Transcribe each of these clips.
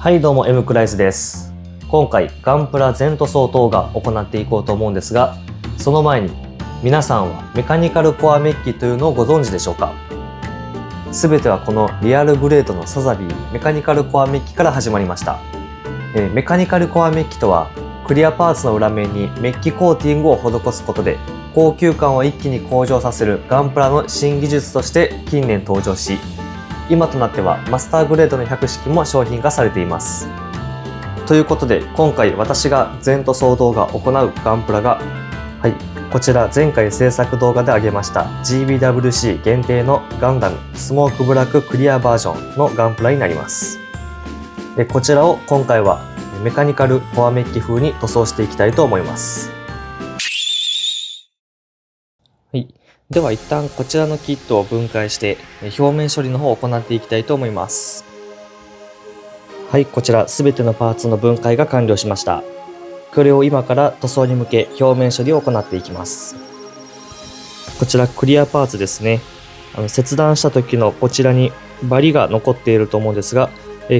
はいどうも M クライスです。今回ガンプラ全塗装動画を行っていこうと思うんですが、その前に皆さんはメカニカルコアメッキというのをご存知でしょうか。すべてはこのリアルブレードのサザビーメカニカルコアメッキから始まりました。メカニカルコアメッキとはクリアパーツの裏面にメッキコーティングを施すことで高級感を一気に向上させるガンプラの新技術として近年登場し、今となってはマスターグレードの100式も商品化されています。ということで今回私が全塗装動画を行うガンプラが、こちら前回制作動画で上げました GBWC 限定のガンダムスモークブラッククリアバージョンのガンプラになります。こちらを今回はメカニカルコアメッキ風に塗装していきたいと思います。では一旦こちらのキットを分解して表面処理の方を行っていきたいと思います。こちらすべてのパーツの分解が完了しました。これを今から塗装に向け表面処理を行っていきます。こちらクリアパーツですね。切断した時のこちらにバリが残っていると思うんですが、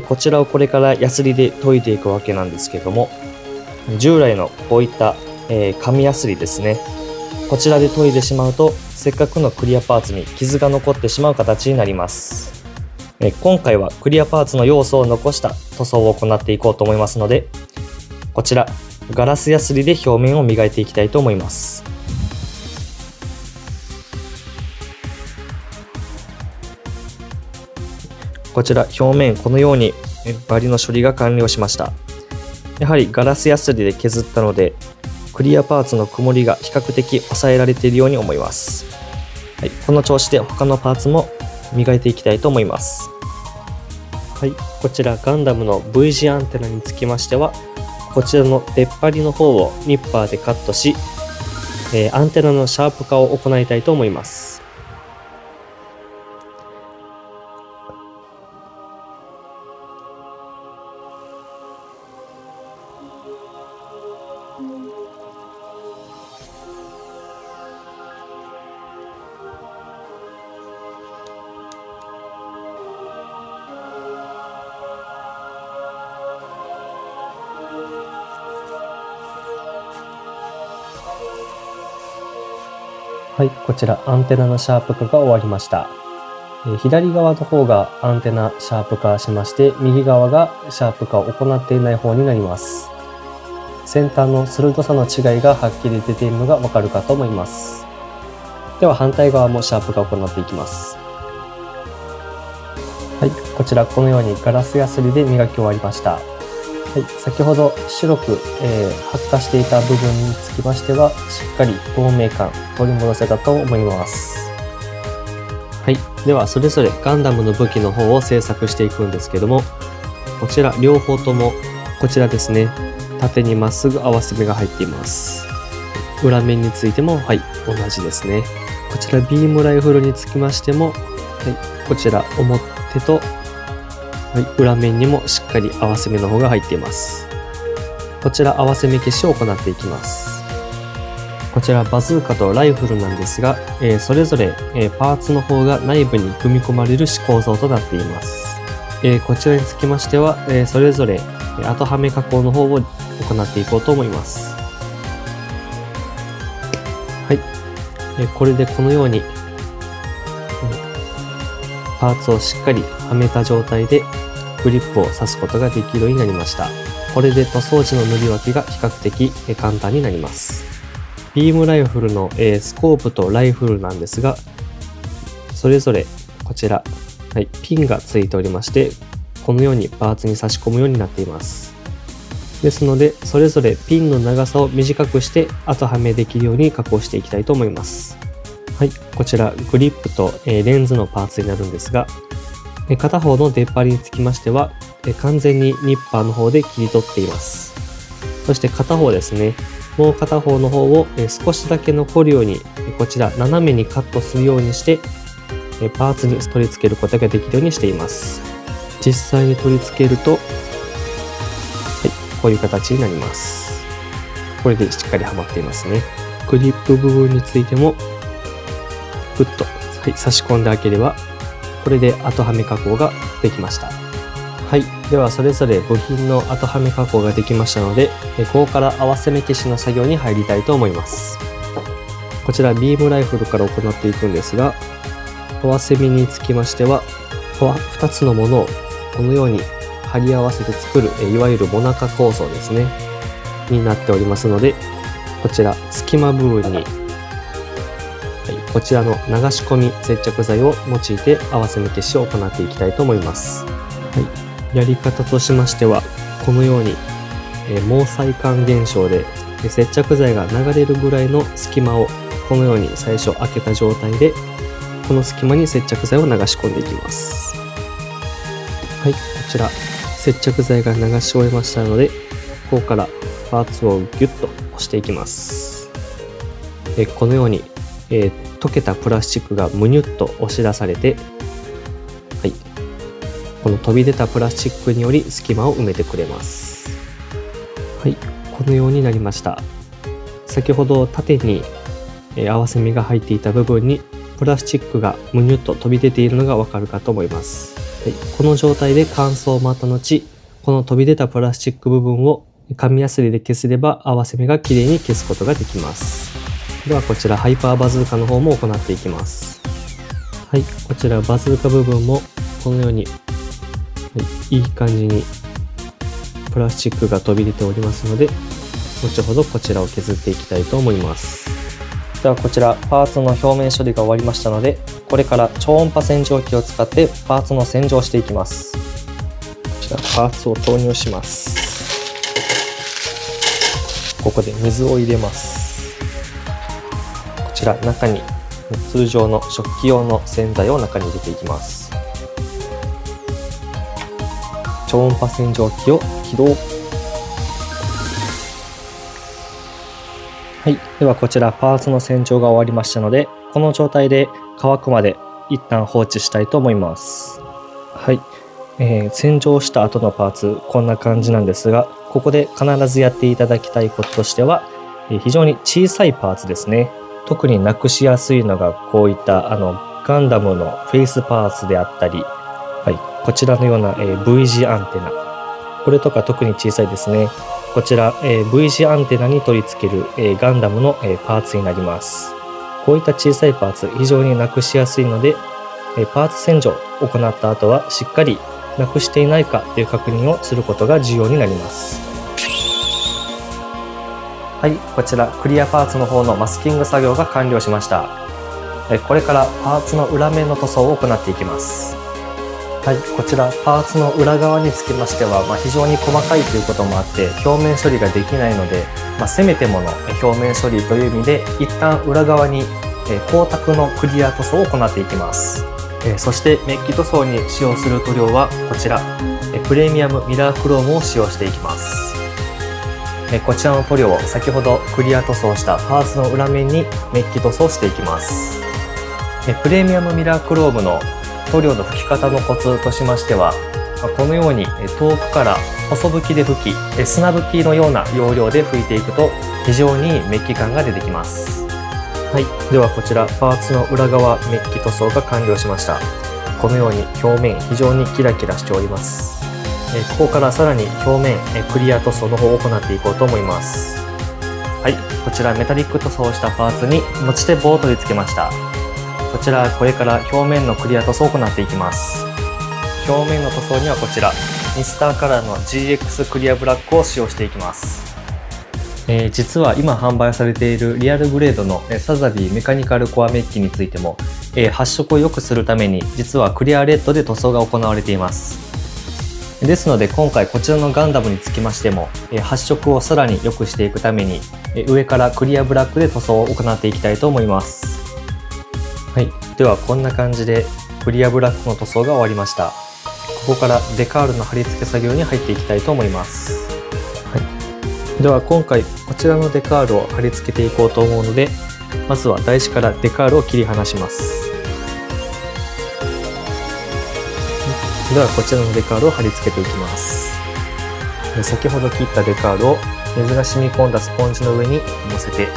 こちらをこれからヤスリで研いでいくわけなんですけども、従来のこういった紙ヤスリですね、こちらで研いでしまうとせっかくのクリアパーツに傷が残ってしまう形になります。今回はクリアパーツの要素を残した塗装を行っていこうと思いますので、こちらガラスヤスリで表面を磨いていきたいと思います。こちら表面このようにバリの処理が完了しました。やはりガラスヤスリで削ったのでクリアパーツの曇りが比較的抑えられているように思います。この調子で他のパーツも磨いていきたいと思います。こちらガンダムの V 字アンテナにつきましては、こちらの出っ張りの方をニッパーでカットし、アンテナのシャープ化を行いたいと思います。こちらアンテナのシャープ化が終わりました。左側の方がアンテナシャープ化しまして、右側がシャープ化を行っていない方になります。先端の鋭さの違いがはっきり出ているのがわかるかと思います。では反対側もシャープ化を行っていきます。こちらこのようにガラスヤスリで磨き終わりました。先ほど白く、発火していた部分につきましてはしっかり透明感取り戻せたと思います。ではそれぞれガンダムの武器の方を製作していくんですけども、こちら両方ともこちらですね、縦にまっすぐ合わせ目が入っています。裏面についても同じですね。こちらビームライフルにつきましても、こちら表と裏面にもしっかり合わせ目の方が入っています。こちら合わせ目消しを行っていきます。こちらバズーカとライフルなんですが、それぞれパーツの方が内部に組み込まれる構造となっています。こちらにつきましてはそれぞれ後はめ加工の方を行っていこうと思います。これでこのようにパーツをしっかりはめた状態でグリップを刺すことができるようになりました。これで塗装時の塗り分けが比較的簡単になります。ビームライフルのスコープとライフルなんですが、それぞれこちらピンがついておりまして、このようにパーツに差し込むようになっています。ですのでそれぞれピンの長さを短くして後はめできるように加工していきたいと思います。こちらグリップとレンズのパーツになるんですが、片方の出っ張りにつきましては完全にニッパーの方で切り取っています。そして片方ですね、もう片方の方を少しだけ残るようにこちら斜めにカットするようにしてパーツに取り付けることができるようにしています。実際に取り付けるとこういう形になります。これでしっかりはまっていますね。グリップ部分についてもグッと差し込んであげればこれで後はめ加工ができました。はい。では、それぞれ部品の後はめ加工ができましたので、ここから合わせ目消しの作業に入りたいと思います。こちらビームライフルから行っていくんですが、合わせ目につきましては、2つのものをこのように貼り合わせて作る、いわゆるモナカ構造ですね、になっておりますので、こちら隙間部分に、こちらの流し込み接着剤を用いて合わせ目消しを行っていきたいと思います。やり方としましては、このように毛細管現象で接着剤が流れるぐらいの隙間をこのように最初開けた状態で、この隙間に接着剤を流し込んでいきます。こちら接着剤が流し終えましたので、ここからパーツをギュッと押していきます。このように、溶けたプラスチックがむにゅっと押し出されて、この飛び出たプラスチックにより隙間を埋めてくれます。このようになりました。先ほど縦に合わせ目が入っていた部分にプラスチックがむにゅっと飛び出ているのがわかるかと思います。この状態で乾燥を待った後、この飛び出たプラスチック部分を紙やすりで削れば合わせ目がきれいに消すことができます。ではこちらハイパーバズーカの方も行っていきます。こちらバズーカ部分もこのようにいい感じにプラスチックが飛び出ておりますので、後ほどこちらを削っていきたいと思います。ではこちらパーツの表面処理が終わりましたので、これから超音波洗浄機を使ってパーツの洗浄をしていきます。こちらパーツを投入します。ここで水を入れます。こちら中に通常の食器用の洗剤を中に入れていきます。超音波洗浄機を起動。ではこちらパーツの洗浄が終わりましたので、この状態で乾くまで一旦放置したいと思います。洗浄した後のパーツこんな感じなんですが、ここで必ずやっていただきたいこととしては、非常に小さいパーツですね。特になくしやすいのがこういったガンダムのフェイスパーツであったり、こちらのような V 字アンテナ、これとか特に小さいですね。こちら V 字アンテナに取り付けるガンダムのパーツになります。こういった小さいパーツ非常になくしやすいので、パーツ洗浄を行った後はしっかりなくしていないかという確認をすることが重要になります。こちらクリアパーツの方のマスキング作業が完了しました。これからパーツの裏面の塗装を行っていきます。こちらパーツの裏側につきましては、非常に細かいということもあって表面処理ができないので、せめてもの表面処理という意味で一旦裏側に光沢のクリア塗装を行っていきます。そしてメッキ塗装に使用する塗料はこちらプレミアムミラークロームを使用していきます。こちらの塗料を先ほどクリア塗装したパーツの裏面にメッキ塗装していきます。プレミアムミラークロームの塗料の拭き方のコツとしましては、このように遠くから細拭きで拭き、砂拭きのような要領で拭いていくと非常にメッキ感が出てきます。ではこちらパーツの裏側メッキ塗装が完了しました。このように表面非常にキラキラしております。ここからさらに表面クリア塗装の方を行っていこうと思います。こちらメタリック塗装をしたパーツに持ち手棒を取り付けました。こちらこれから表面のクリア塗装を行っていきます。表面の塗装にはこちらミスターカラーの GX クリアブラックを使用していきます。実は今販売されているリアルグレードのサザビーメカニカルコアメッキについても発色を良くするために実はクリアレッドで塗装が行われています。ですので今回こちらのガンダムにつきましても発色をさらに良くしていくために上からクリアブラックで塗装を行っていきたいと思います。ではこんな感じでクリアブラックの塗装が終わりました。ここからデカールの貼り付け作業に入っていきたいと思います。では今回こちらのデカールを貼り付けていこうと思うので、まずは台紙からデカールを切り離します。ではこちらのデカールを貼り付けていきます。先ほど切ったデカールを水が染み込んだスポンジの上に乗せて、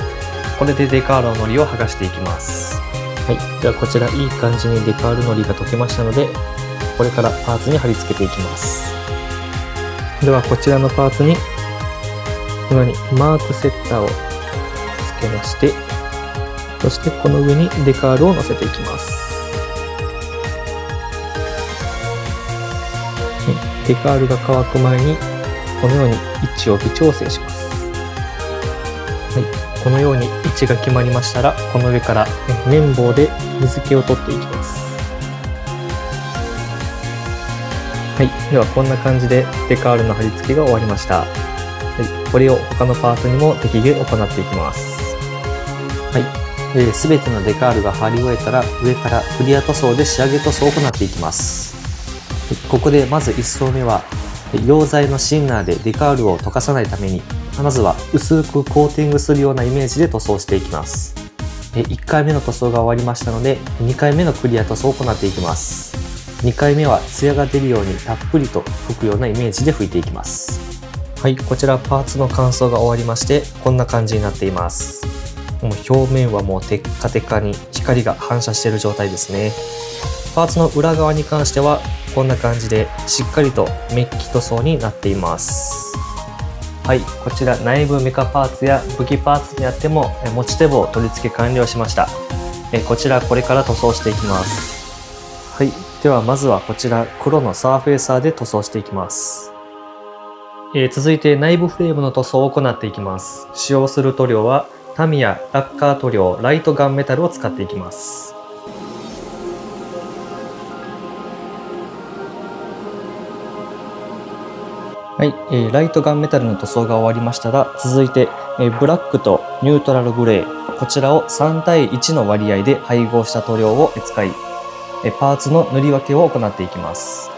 これでデカールの糊を剥がしていきます。ではこちらいい感じにデカールのりが溶けましたので、これからパーツに貼り付けていきます。ではこちらのパーツにこのようにマークセッターをつけまして、そしてこの上にデカールを乗せていきます。デカールが乾く前にこのように位置を微調整します。このように位置が決まりましたら、この上から綿棒で水気を取っていきます。ではこんな感じでデカールの貼り付けが終わりました。これを他のパーツにも適宜行っていきます。すべてのデカールが貼り終えたら、上からクリア塗装で仕上げ塗装を行っていきます。ここでまず1層目は溶剤のシンナーでデカールを溶かさないために、まずは薄くコーティングするようなイメージで塗装していきます。1回目の塗装が終わりましたので、2回目のクリア塗装を行っていきます。2回目はツヤが出るようにたっぷりと拭くようなイメージで拭いていきます。こちらパーツの乾燥が終わりまして、こんな感じになっています。もう表面はもうテッカテカに光が反射している状態ですね。パーツの裏側に関してはこんな感じでしっかりとメッキ塗装になっています。こちら内部メカパーツや武器パーツにあっても持ち手棒を取り付け完了しました。こちらこれから塗装していきます。ではまずはこちら黒のサーフェイサーで塗装していきます。続いて内部フレームの塗装を行っていきます。使用する塗料はタミヤラッカー塗料ライトガンメタルを使っていきます。ライトガンメタルの塗装が終わりましたら、続いてブラックとニュートラルグレー、こちらを3対1の割合で配合した塗料を使い、パーツの塗り分けを行っていきます。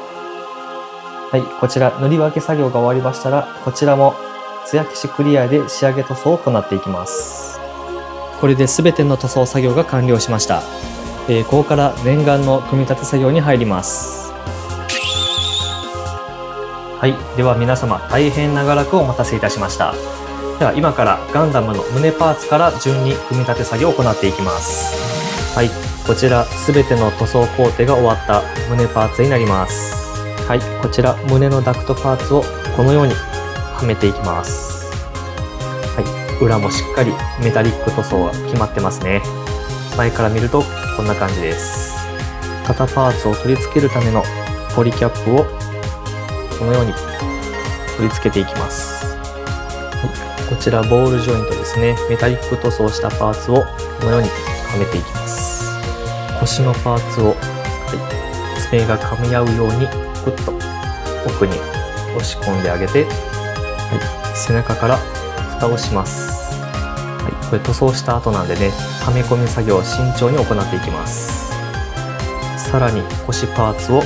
こちら塗り分け作業が終わりましたら、こちらも艶消しクリアで仕上げ塗装を行っていきます。これで全ての塗装作業が完了しました。ここから念願の組み立て作業に入ります。では皆様大変長らくお待たせいたしました。では今からガンダムの胸パーツから順に組み立て作業を行っていきます。こちら全ての塗装工程が終わった胸パーツになります。こちら胸のダクトパーツをこのようにはめていきます。裏もしっかりメタリック塗装が決まってますね。前から見るとこんな感じです。肩パーツを取り付けるためのポリキャップをこのように取り付けていきます。こちらボールジョイントですね。メタリック塗装したパーツをこのようにはめていきます。腰のパーツを、爪が噛み合うようにグッと奥に押し込んであげて、背中から蓋をします。これ塗装した後なんでね、はめ込み作業を慎重に行っていきます。さらに腰パーツを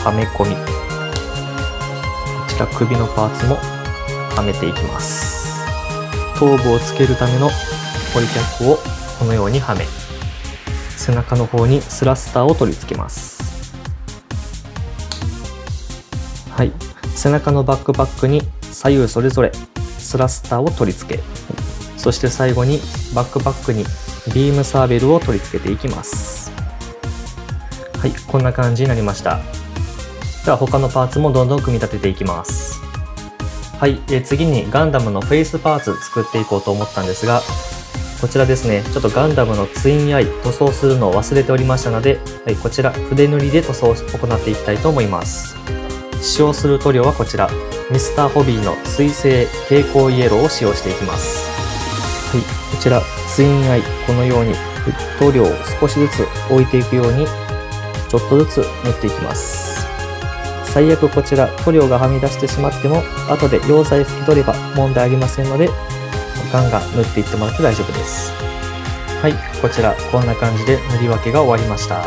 はめ込み、首のパーツもはめていきます。頭部をつけるためのポリキャップをこのようにはめ、背中の方にスラスターを取り付けます。背中のバックパックに左右それぞれスラスターを取り付け、そして最後にバックパックにビームサーベルを取り付けていきます。こんな感じになりました。では他のパーツもどんどん組み立てていきます。次にガンダムのフェイスパーツ作っていこうと思ったんですが、こちらですね、ちょっとガンダムのツインアイ塗装するのを忘れておりましたので、こちら筆塗りで塗装を行っていきたいと思います。使用する塗料はこちらミスターホビーの水性蛍光イエローを使用していきます。こちらツインアイ、このように塗料を少しずつ置いていくようにちょっとずつ塗っていきます。最悪こちら塗料がはみ出してしまっても後で溶剤拭き取れば問題ありませんので、ガンガン塗っていってもらって大丈夫です。こちらこんな感じで塗り分けが終わりました。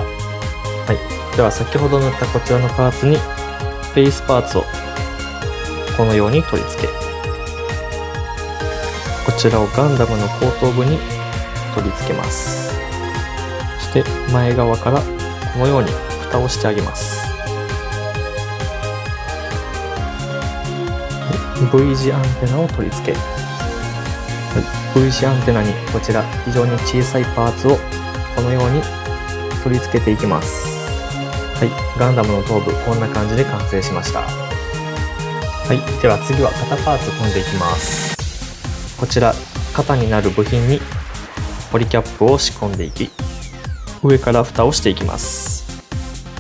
では先ほど塗ったこちらのパーツにフェイスパーツをこのように取り付け、こちらをガンダムの後頭部に取り付けます。そして前側からこのように蓋をしてあげます。V 字アンテナを取り付け、V 字アンテナにこちら非常に小さいパーツをこのように取り付けていきます。ガンダムの頭部こんな感じで完成しました。はい、では次は肩パーツ組んでいきます。こちら肩になる部品にポリキャップを仕込んでいき、上から蓋をしていきます。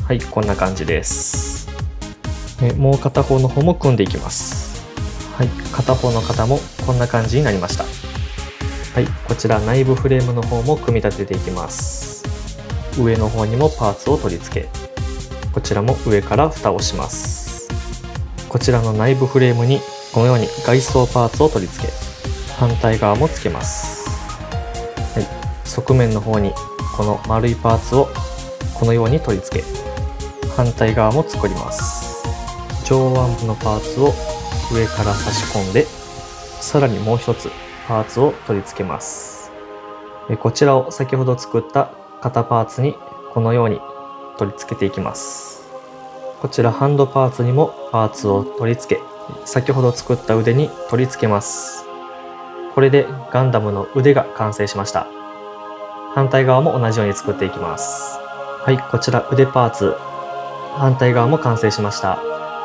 はい、こんな感じです。もう片方の方も組んでいきます。はい、片方の肩もこんな感じになりました。はい、こちら内部フレームの方も組み立てていきます。上の方にもパーツを取り付け、こちらも上から蓋をします。こちらの内部フレームにこのように外装パーツを取り付け、反対側もつけます。はい、側面の方にこの丸いパーツをこのように取り付け、反対側も作ります。上腕部のパーツを上から差し込んで、さらにもう一つパーツを取り付けます。こちらを先ほど作った肩パーツにこのように取り付けていきます。こちらハンドパーツにもパーツを取り付け、先ほど作った腕に取り付けます。これでガンダムの腕が完成しました。反対側も同じように作っていきます。はい、こちら腕パーツ、反対側も完成しました。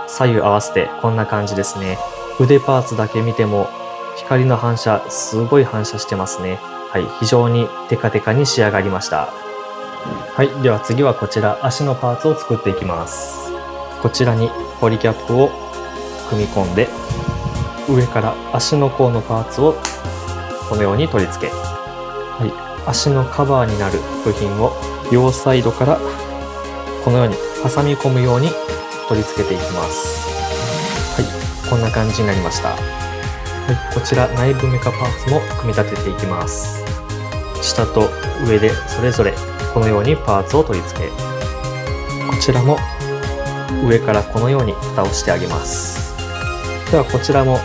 左右合わせてこんな感じですね。腕パーツだけ見ても光の反射、すごい反射してますね。はい、非常にテカテカに仕上がりました。はい、では次はこちら足のパーツを作っていきます。こちらにポリキャップを組み込んで、上から足の甲のパーツをこのように取り付け、はい、足のカバーになる部品を両サイドからこのように挟み込むように取り付けていきます。はい、こんな感じになりました。はい、こちら内部メカパーツも組み立てていきます。下と上でそれぞれこのようにパーツを取り付け、こちらも上からこのように蓋をしてあげます。ではこちらも、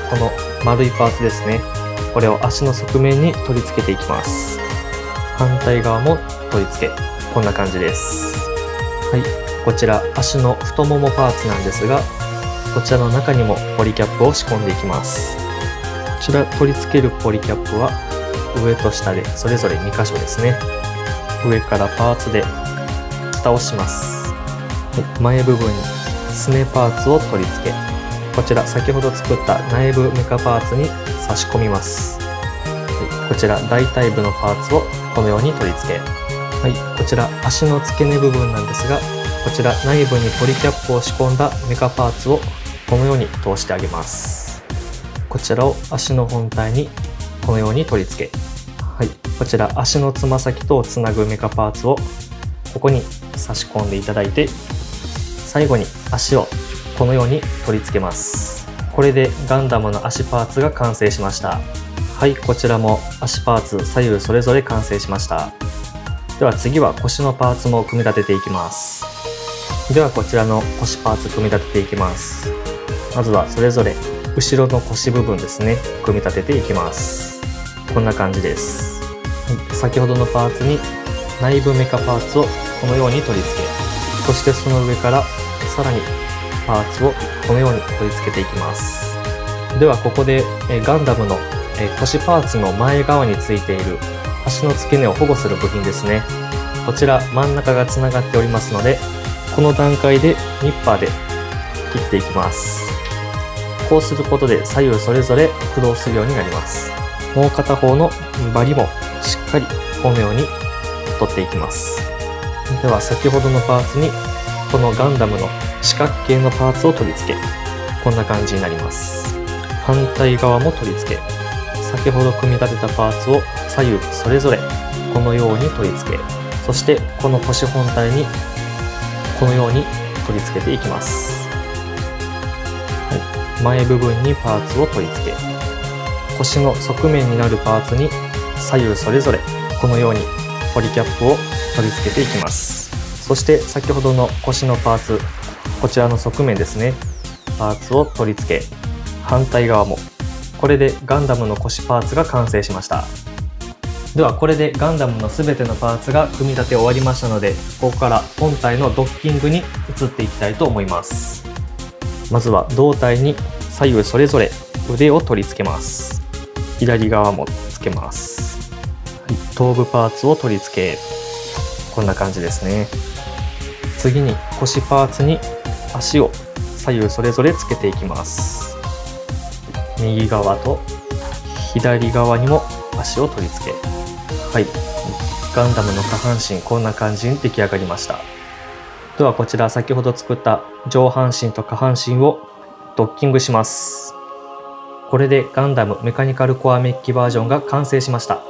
この丸いパーツですね、これを足の側面に取り付けていきます。反対側も取り付け、こんな感じです。はい、こちら足の太ももパーツなんですが、こちらの中にもポリキャップを仕込んでいきます。こちら取り付けるポリキャップは上と下でそれぞれ2箇所ですね。上からパーツで蓋をします。はい、前部分にすねパーツを取り付け、こちら先ほど作った内部メカパーツに差し込みます。はい、こちら大腿部のパーツをこのように取り付け、はい、こちら足の付け根部分なんですが、こちら内部にポリキャップを仕込んだメカパーツをこのように通してあげます。こちらを足の本体にこのように取り付け、はい、こちら足のつま先とつなぐメカパーツをここに差し込んでいただいて、最後に足をこのように取り付けます。これでガンダムの足パーツが完成しました。はい、こちらも足パーツ左右それぞれ完成しました。では次は腰のパーツも組み立てていきます。ではこちらの腰パーツ組み立てていきます。まずはそれぞれ後ろの腰部分ですね、組み立てていきます。こんな感じです。はい、先ほどのパーツに内部メカパーツをこのように取り付け、そしてその上からさらにパーツをこのように取り付けていきます。ではここでガンダムの腰パーツの前側についている足の付け根を保護する部品ですね、こちら真ん中がつながっておりますので、この段階でニッパーで切っていきます。こうすることで左右それぞれ駆動するようになります。もう片方のバリもしっかりこのように取っていきます。では先ほどのパーツにこのガンダムの四角形のパーツを取り付け、こんな感じになります。反対側も取り付け、先ほど組み立てたパーツを左右それぞれこのように取り付け、そしてこの腰本体にこのように取り付けていきます。はい、前部分にパーツを取り付け、腰の側面になるパーツに左右それぞれこのようにポリキャップを取り付けていきます。そして先ほどの腰のパーツ、こちらの側面ですね、パーツを取り付け、反対側も、これでガンダムの腰パーツが完成しました。ではこれでガンダムの全てのパーツが組み立て終わりましたので、ここから本体のドッキングに移っていきたいと思います。まずは胴体に左右それぞれ腕を取り付けます。左側も付けます。はい、頭部パーツを取り付け、こんな感じですね。次に腰パーツに足を左右それぞれつけていきます。右側と左側にも足を取り付け、はい、ガンダムの下半身こんな感じに出来上がりました。ではこちら先ほど作った上半身と下半身をドッキングします。これでガンダムメカニカルコアメッキバージョンが完成しました。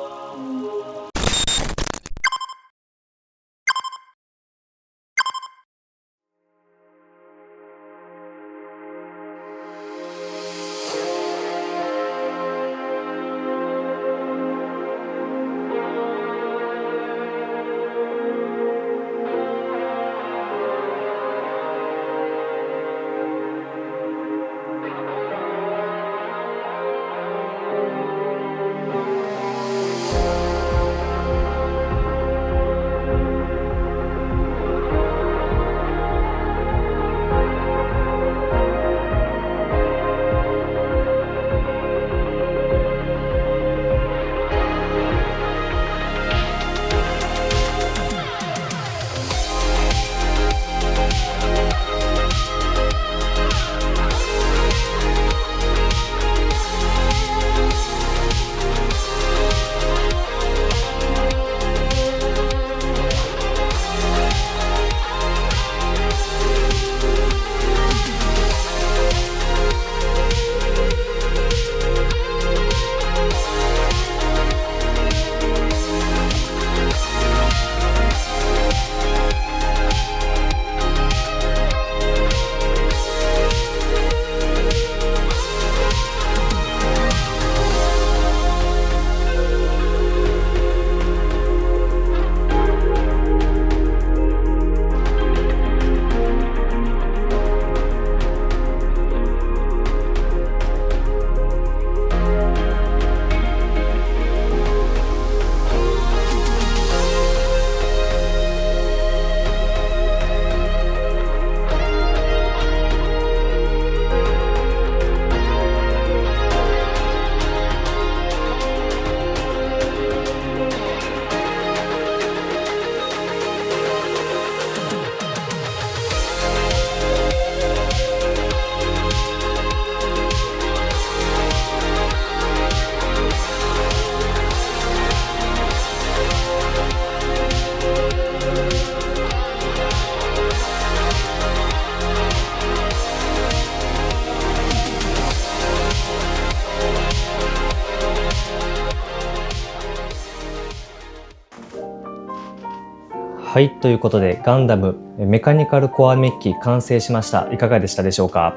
はい、ということでガンダムメカニカルコアメッキ完成しました。いかがでしたでしょうか。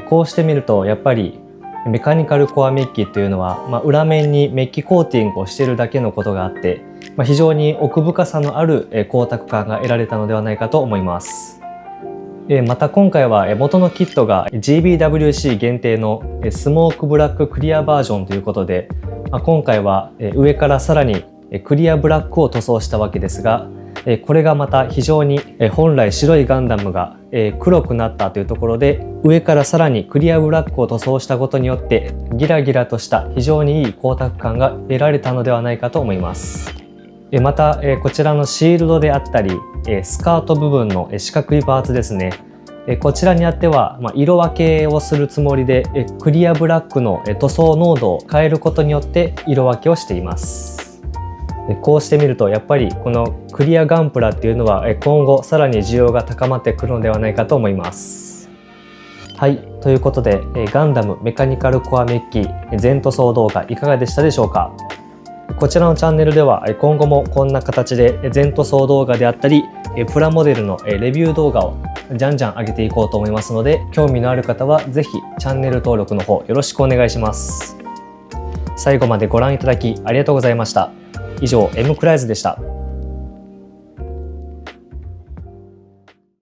こうしてみるとやっぱりメカニカルコアメッキというのは、裏面にメッキコーティングをしているだけのことがあって、非常に奥深さのある光沢感が得られたのではないかと思います。また今回は元のキットが GBWC 限定のスモークブラッククリアバージョンということで、今回は上からさらにクリアブラックを塗装したわけですが、これがまた非常に本来白いガンダムが黒くなったというところで、上からさらにクリアブラックを塗装したことによってギラギラとした非常にいい光沢感が得られたのではないかと思います。またこちらのシールドであったりスカート部分の四角いパーツですね、こちらにあっては色分けをするつもりでクリアブラックの塗装濃度を変えることによって色分けをしています。こうしてみるとやっぱりこのクリアガンプラっていうのは今後さらに需要が高まってくるのではないかと思います。はい、ということでガンダムメカニカルコアメッキ全塗装動画いかがでしたでしょうか。こちらのチャンネルでは今後もこんな形で全塗装動画であったりプラモデルのレビュー動画をじゃんじゃん上げていこうと思いますので、興味のある方はぜひチャンネル登録の方よろしくお願いします。最後までご覧いただきありがとうございました。以上 M クライズでした。